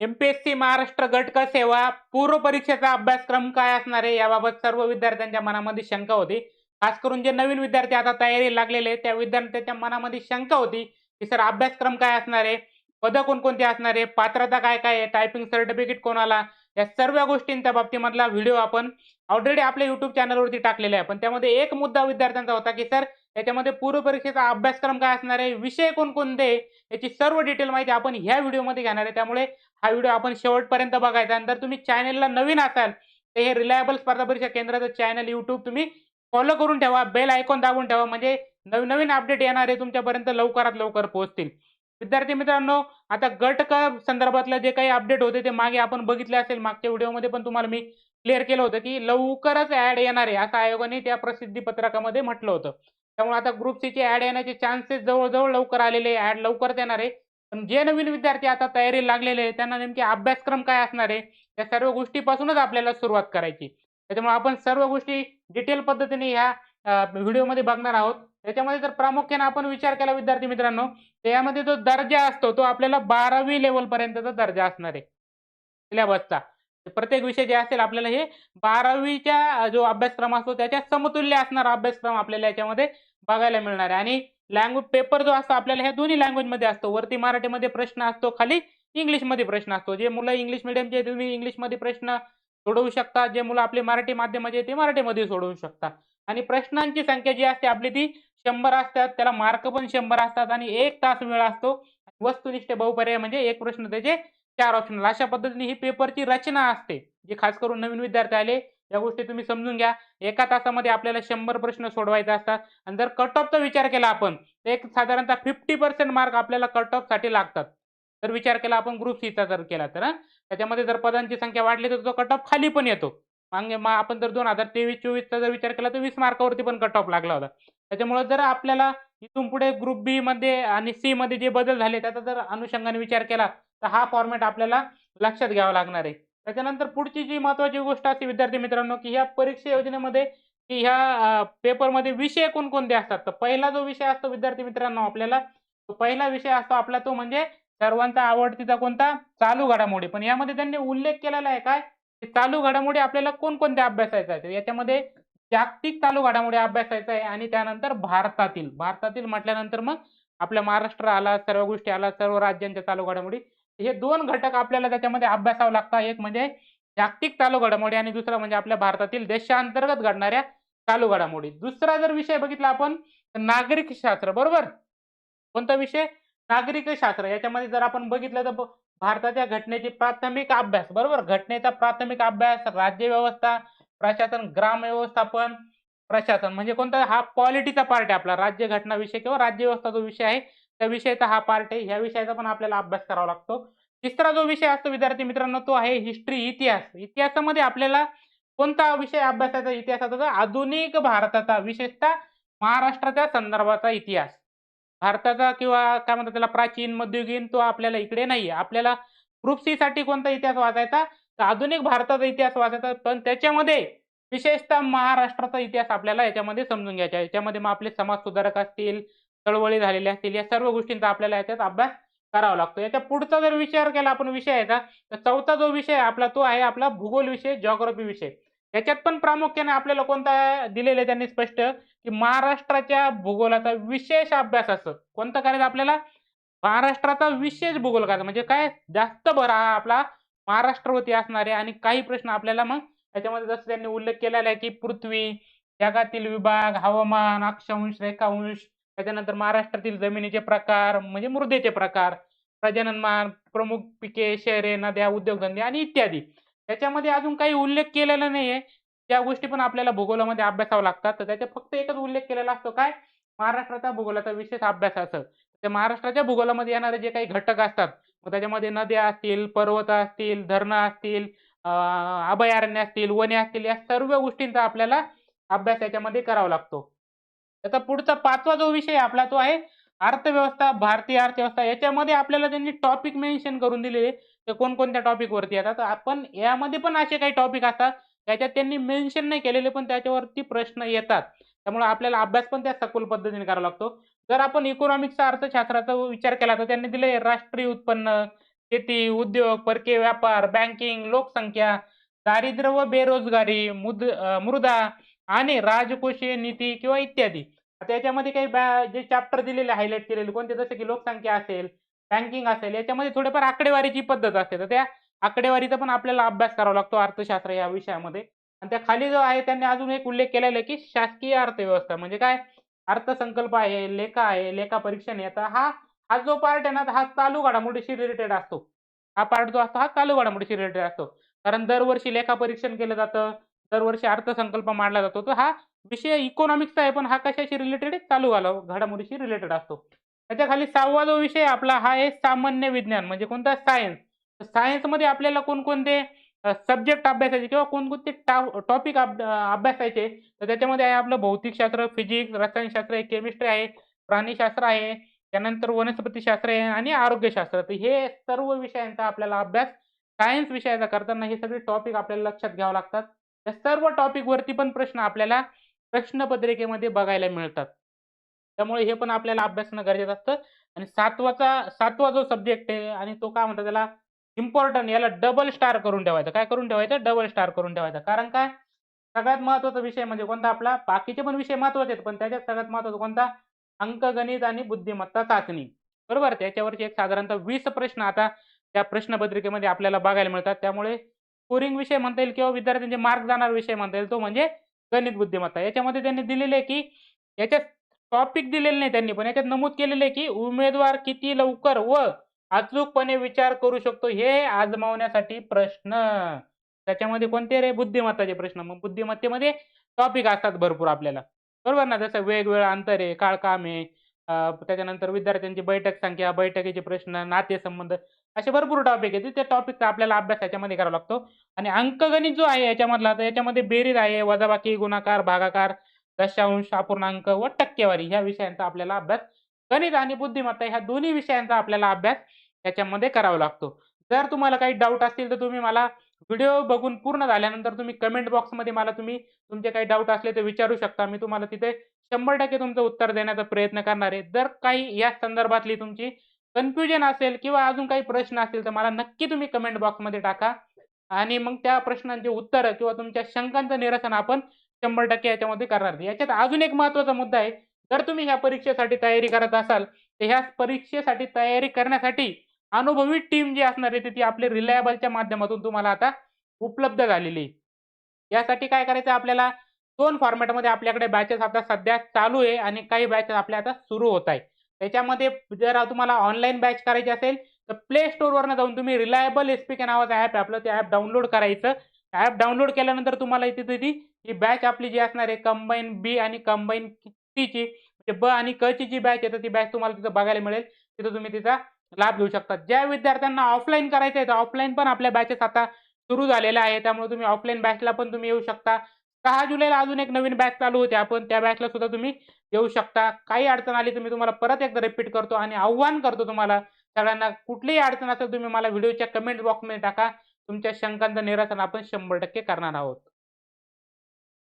MPSC Maharashtra गट क सेवा पूर्व परीक्षेचा अभ्यासक्रम काय असणार आहे याबाबत सर्व विद्यार्थ्यांच्या मनामध्ये शंका होती. खास करून जे नवीन विद्यार्थी आता तयारीला लागलेले आहेत, त्या विद्यार्थ्यांच्या मनामध्ये शंका होती, की सर अभ्यासक्रम काय असणार आहे? पदं कोणकोणती असणार आहे? पात्रता काय-काय आहे? टायपिंग सर्टिफिकेट कोणाला? या सर्व गोष्टींच्या बाबतीमधला व्हिडिओ आपण ऑलरेडी आपल्या YouTube चॅनलवरती टाकलेला आहे. पण त्यामध्ये एक मुद्दा विद्यार्थ्यांचा होता, की सर याच्यामध्ये पूर्व परीक्षेचा अभ्यासक्रम काय असणार आहे? विषय कोणकोणते? याची सर्व डिटेल माहिती आपण ह्या व्हिडिओमध्ये घेणार आहे. त्यामुळे हा व्हिडिओ आपण शेवटपर्यंत बघायचा आणि जर तुम्ही चॅनलला नवीन असाल, तर हे रिलायबल स्पर्धा परीक्षा केंद्राचं चॅनल YouTube तुम्ही फॉलो करून ठेवा. बेल आयकॉन दाबून ठेवा म्हणजे नवीन-नवीन अपडेट येणारे तुमच्यापर्यंत लवकरात लवकर पोहोचतील. विद्यार्थी मित्रांनो, आता गट क संदर्भातले जे काही अपडेट होते ते मागे आपण बघितले असेल. मागच्या व्हिडिओमध्ये पण तुम्हाला मी क्लिअर केलं होतं, की लवकरच ॲड येणार आहे, असं आयोगाने त्या प्रसिद्धी पत्रकामध्ये म्हटलं होतं. त्यामुळे आता ग्रुप सीची ॲड येण्याचे चान्सेस जवळ लवकर आलेले आहे. ॲड लवकरच येणार आहे. पण जे नवीन विद्यार्थी आता तयारीला लागलेले आहेत, त्यांना नेमके अभ्यासक्रम काय असणार आहे, या सर्व गोष्टीपासूनच आपल्याला सुरुवात करायची. त्याच्यामुळे आपण सर्व गोष्टी डिटेल पद्धतीने ह्या व्हिडिओमध्ये बघणार आहोत. त्याच्यामध्ये जर प्रामुख्याने आपण विचार केला विद्यार्थी मित्रांनो, तर यामध्ये जो दर्जा असतो तो आपल्याला 12वी लेव्हलपर्यंतचा दर्जा असणार आहे सिलेबसचा. प्रत्येक विषय जे असेल आपल्याला हे 12वीच्या जो अभ्यासक्रम असतो त्याच्या समतुल्य असणारा अभ्यासक्रम आपल्याला याच्यामध्ये बघायला मिळणार आहे. आणि लँग्वेज पेपर जो असतो आपल्याला ह्या दोन्ही लँग्वेजमध्ये असतो. वरती मराठीमध्ये प्रश्न असतो, खाली इंग्लिशमध्ये प्रश्न असतो. जे मुलं इंग्लिश मीडियमचे तुम्ही इंग्लिशमध्ये प्रश्न सोडवू शकता. जे मुलं आपले मराठी माध्यमाचे ते मराठीमध्ये सोडवू शकता. आणि प्रश्नांची संख्या जी असते आपली ती 100 असतात. त्याला मार्क पण 100 असतात आणि 1 तास वेळ असतो. वस्तुनिष्ठ बहुपर्याय म्हणजे एक प्रश्न त्याचे 4 ऑप्शनल. अशा पद्धतीने ही पेपरची रचना असते. जे खास करून नवीन विद्यार्थी आले, या गोष्टी तुम्ही समजून घ्या. एका तासामध्ये आपल्याला 100 प्रश्न सोडवायचे असतात आणि जर कट ऑफचा विचार केला आपण, तर एक साधारणतः 50% मार्क आपल्याला कट ऑफसाठी लागतात. जर विचार केला आपण ग्रुप सीचा जर केला तर हां. त्याच्यामध्ये जर पदांची संख्या वाढली तर तो कट ऑफ खाली पण येतो. मागे मग आपण जर 2023-24चा जर विचार केला तर 20 मार्कावरती पण कट ऑफ लागला होता. त्याच्यामुळे जर आपल्याला इथून पुढे ग्रुप बीमध्ये आणि सीमध्ये जे बदल झाले त्याचा जर अनुषंगाने विचार केला, तर हा फॉर्मॅट आपल्याला लक्षात घ्यावा लागणार आहे. त्याच्यानंतर पुढची जी महत्त्वाची गोष्ट असते विद्यार्थी मित्रांनो, की ह्या परीक्षा योजनेमध्ये की ह्या पेपरमध्ये विषय कोणकोणते असतात. तर पहिला जो विषय असतो विद्यार्थी मित्रांनो आपल्याला, तो पहिला विषय असतो आपला तो म्हणजे सर्वांचा आवडतीचा कोणता? चालू घडामोडी. पण यामध्ये त्यांनी उल्लेख केलेला आहे काय? की चालू घडामोडी आपल्याला कोणकोणत्या अभ्यासायच्या आहेत. याच्यामध्ये जागतिक चालू घडामोडी अभ्यासायचा आहे आणि त्यानंतर भारतातील म्हटल्यानंतर मग आपल्या महाराष्ट्र आला, सर्व गोष्टी आला, सर्व राज्यांच्या चालू घडामोडी. हे 2 घटक आपल्याला त्याच्यामध्ये अभ्यासावं लागतात. एक म्हणजे जागतिक चालू घडामोडी आणि दुसरा म्हणजे आपल्या भारतातील देशांतर्गत घडणाऱ्या चालू घडामोडी. दुसरा जर विषय बघितला आपण तर नागरिक शास्त्र बरोबर. कोणता विषय? नागरिक शास्त्र. याच्यामध्ये जर आपण बघितलं तर भारताच्या घटनेची प्राथमिक अभ्यास बरोबर. घटनेचा प्राथमिक अभ्यास, राज्यव्यवस्था, प्रशासन, ग्राम व्यवस्थापन, प्रशासन म्हणजे कोणता? हा पॉलिटीचा पार्ट आहे आपला. राज्यघटना विषय किंवा राज्यव्यवस्था जो विषय आहे, त्या विषयाचा हा पार्ट आहे. ह्या विषयाचा पण आपल्याला अभ्यास करावा लागतो. तिसरा जो विषय असतो विद्यार्थी मित्रांनो तो आहे हिस्ट्री, इतिहास. इतिहासामध्ये आपल्याला कोणता विषय अभ्यासाचा इतिहासाचा? तर आधुनिक भारताचा विशेषतः महाराष्ट्राच्या संदर्भाचा इतिहास. भारताचा किंवा काय म्हणतात त्याला प्राचीन, मध्ययुगीन तो आपल्याला इकडे नाहीये. आपल्याला ग्रुप सीसाठी कोणता इतिहास वाचायचा? तर आधुनिक भारताचा इतिहास वाचायचा. पण त्याच्यामध्ये विशेषतः महाराष्ट्राचा इतिहास आपल्याला याच्यामध्ये समजून घ्यायचा आहे. याच्यामध्ये मग आपले समाजसुधारक असतील, चळवळी झालेल्या असतील, या सर्व गोष्टींचा आपल्याला याच्यात अभ्यास करावा लागतो. याच्या पुढचा जर विचार केला आपण विषयाचा, तर चौथा जो विषय आपला तो आहे आपला भूगोल विषय, जिओग्राफी विषय. याच्यात पण प्रामुख्याने आपल्याला कोणता दिलेलं आहे त्यांनी स्पष्ट, की महाराष्ट्राच्या भूगोलाचा विशेष अभ्यास असतो. कोणतं करायचं आपल्याला? महाराष्ट्राचा विशेष भूगोल करायचा. म्हणजे काय? जास्त भर हा आपला महाराष्ट्रावरती असणार आहे आणि काही प्रश्न आपल्याला मग त्याच्यामध्ये जसं त्यांनी उल्लेख केलेला आहे, की पृथ्वी, जगातील विभाग, हवामान, अक्षांश, रेखांश, त्याच्यानंतर महाराष्ट्रातील जमिनीचे प्रकार म्हणजे मृदेचे प्रकार, प्रजननमान, प्रमुख पिके, शहरे, नद्या, उद्योगधंदे आणि इत्यादी. त्याच्यामध्ये अजून काही उल्लेख केलेला नाहीये. त्या गोष्टी पण आपल्याला भूगोलामध्ये अभ्यासाव्या लागतात. तर त्याच्यात फक्त एकच उल्लेख केलेला असतो काय? महाराष्ट्राचा भूगोलाचा विशेष अभ्यास असं. त्या महाराष्ट्राच्या भूगोलामध्ये येणारे जे काही घटक असतात, मग त्याच्यामध्ये नद्या असतील, पर्वत असतील, धरणं असतील, अभयारण्य असतील, वने असतील, या सर्व गोष्टींचा आपल्याला अभ्यास याच्यामध्ये करावा लागतो. त्याचा पुढचा 5वा जो विषय आपला तो आहे अर्थव्यवस्था, भारतीय अर्थव्यवस्था. याच्यामध्ये आपल्याला त्यांनी टॉपिक मेन्शन करून दिलेले, ते कोणकोणत्या टॉपिकवरती येतात. तर आपण यामध्ये पण असे काही टॉपिक असतात, त्याच्यात त्यांनी मेन्शन नाही केलेले, पण त्याच्यावरती प्रश्न येतात. त्यामुळे आपल्याला अभ्यास पण त्या सखोल पद्धतीने करावा लागतो. जर आपण इकॉनॉमिक्सचा अर्थशास्त्राचा विचार केला, तर त्यांनी दिले राष्ट्रीय उत्पन्न, शेती, उद्योग, परकीय व्यापार, बँकिंग, लोकसंख्या, दारिद्र्य व बेरोजगारी, मृदा आणि राजकोषीय नीती किंवा इत्यादी. आता याच्यामध्ये काही जे चॅप्टर दिलेले हायलाइट केलेले कोणते, जसे की लोकसंख्या असेल, बँकिंग असेल, याच्यामध्ये थोडेफार आकडेवारीची पद्धत असते. तर त्या आकडेवारीचा पण आपल्याला अभ्यास करावा लागतो अर्थशास्त्र या विषयामध्ये. आणि त्या खाली जो आहे त्यांनी अजून एक उल्लेख केलेला आहे, की शासकीय अर्थव्यवस्था म्हणजे काय? अर्थसंकल्प आहे, लेखा आहे, लेखा परीक्षण आहे. हा हा जो पार्ट आहे ना, हा चालू घडामोडीशी रिलेटेड असतो. हा पार्ट जो असतो हा चालू घडामोडीशी रिलेटेड असतो. कारण दरवर्षी लेखा परीक्षण केलं जातं, दरवर्षी अर्थसंकल्प मांडला जातो. तर हा विषय इकॉनॉमिक्सचा आहे, पण हा कशाशी रिलेटेड आहे? चालू घडामोडीशी रिलेटेड असतो. त्याच्या खाली 6वा जो विषय आपला हा आहे सामान्य विज्ञान म्हणजे कोणता? सायन्स. सायन्समध्ये आपल्याला कोणकोणते सब्जेक्ट अभ्यासायचे किंवा कोणकोणते टॉपिक अभ्यासायचे, तर त्याच्यामध्ये आहे आपलं भौतिकशास्त्र, फिजिक्स, रसायनशास्त्र आहे, केमिस्ट्री आहे, प्राणीशास्त्र आहे, त्यानंतर वनस्पतीशास्त्र आहे आणि आरोग्यशास्त्र. तर हे सर्व विषयांचा आपल्याला अभ्यास सायन्स विषयाचा करताना हे सगळे टॉपिक आपल्याला लक्षात घ्यावे लागतात. या सर्व टॉपिकवरती पण प्रश्न आपल्याला प्रश्नपत्रिकेमध्ये बघायला मिळतात. त्यामुळे हे पण आपल्याला अभ्यासणं गरजेचं असतं. आणि 7वा जो सब्जेक्ट आहे आणि तो काय म्हणतात त्याला इम्पोर्टंट, याला डबल स्टार करून ठेवायचं. काय करून ठेवायचं? डबल स्टार करून ठेवायचं. कारण काय? सगळ्यात महत्त्वाचा विषय म्हणजे कोणता आपला? बाकीचे पण विषय महत्त्वाचे आहेत, पण त्याच्यात सगळ्यात महत्त्वाचा कोणता? अंकगणित आणि बुद्धिमत्ता चाचणी. बरोबर? त्याच्यावरची एक साधारणतः 20 प्रश्न आता त्या प्रश्नपत्रिकेमध्ये आपल्याला बघायला मिळतात. त्यामुळे स्कोरिंग विषय म्हणता येईल किंवा विद्यार्थ्यांचे मार्क जाणारा विषय म्हणता येईल तो म्हणजे गणित बुद्धिमत्ता. याच्यामध्ये त्यांनी दिलेले आहे, की याच्यात टॉपिक दिलेले नाही त्यांनी, पण याच्यात नमूद केलेलं आहे, की उमेदवार किती लवकर व अचूकपणे विचार करू शकतो हे आजमावण्यासाठी प्रश्न. त्याच्यामध्ये कोणते रे? बुद्धिमत्ताचे प्रश्न. मग बुद्धिमत्तेमध्ये टॉपिक असतात भरपूर आपल्याला. बरोबर ना? जसं वेगवेगळं अंतर आहे, काळकाम आहे, त्याच्यानंतर विद्यार्थ्यांची बैठक संख्या, बैठकीचे प्रश्न, नातेसंबंध असे भरपूर टॉपिक आहेत. त्या टॉपिकचा आपल्याला अभ्यास याच्यामध्ये करावा लागतो. आणि अंकगणित जो आहे याच्यामधला, तर याच्यामध्ये बेरीज आहे, वजाबाकी, गुणाकार, भागाकार, दशांश, अपूर्णांक व टक्केवारी ह्या विषयांचा आपल्याला अभ्यास, गणित आणि बुद्धिमत्ता ह्या दोन्ही विषयांचा आपल्याला अभ्यास याच्यामध्ये करावा लागतो. जर तुम्हाला काही डाऊट असतील तर तुम्ही मला व्हिडिओ बघून पूर्ण झाल्यानंतर तुम्ही कमेंट बॉक्समध्ये मला तुमचे काही डाऊट असले तर विचारू शकता. मी तुम्हाला तिथे 100% तुमचं उत्तर देण्याचा प्रयत्न करणार आहे. जर काही या संदर्भातली तुमची कन्फ्युजन असेल किंवा अजून काही प्रश्न असतील तर मला नक्की तुम्ही कमेंट बॉक्समध्ये टाका आणि मग त्या प्रश्नांची उत्तरं किंवा तुमच्या शंकांचं निरसन आपण 100% याच्यामध्ये करणार आहे. याच्यात अजून एक महत्त्वाचा मुद्दा आहे. जर तुम्ही ह्या परीक्षेसाठी तयारी करत असाल, तर ह्या परीक्षेसाठी तयारी करण्यासाठी अनुभवी टीम जी असणार आहे, ती आपली रिलायबलच्या माध्यमातून तुम्हाला आता उपलब्ध झालेली आहे. यासाठी काय करायचं आपल्याला? 2 फॉर्मॅटमध्ये आपल्याकडे बॅचेस आता सध्या चालू आहे आणि काही बॅचेस आपल्या आता सुरू होत आहे. त्याच्यामध्ये जर तुम्हाला ऑनलाईन बॅच करायची असेल, तर प्ले स्टोअरवरनं जाऊन तुम्ही रिलायबल एस-पी-के नावाचं ॲप आहे आपलं, ते ॲप डाउनलोड करायचं. ॲप डाउनलोड केल्यानंतर तुम्हाला इथे ही बॅच आपली जी असणार आहे कंबाईन बी आणि कंबाईन सीची म्हणजे ब आणि क ची जी बॅच आहे, तर ती बॅच तुम्हाला तिथं बघायला मिळेल. तिथं तुम्ही तिचा लाभ घेऊ शकता. ज्या विद्यार्थ्यांना ऑफलाईन करायचं आहे, तर ऑफलाईन पण आपल्या बॅचेस आता सुरू झालेल्या आहे. त्यामुळे तुम्ही ऑफलाईन बॅचला पण तुम्ही येऊ शकता. 6 जुलैला अजून एक नवीन बॅच चालू होते. आपण त्या बॅचला सुद्धा तुम्ही येऊ शकता. काही अडचण आली तर मी तुम्हाला परत एकदा रिपीट करतो आणि आव्हान करतो तुम्हाला सगळ्यांना, कुठलीही अडचण असेल तुम्ही मला व्हिडिओच्या कमेंट बॉक्समध्ये टाका. तुमच्या शंकांचं निरसन आपण 100% करणार आहोत.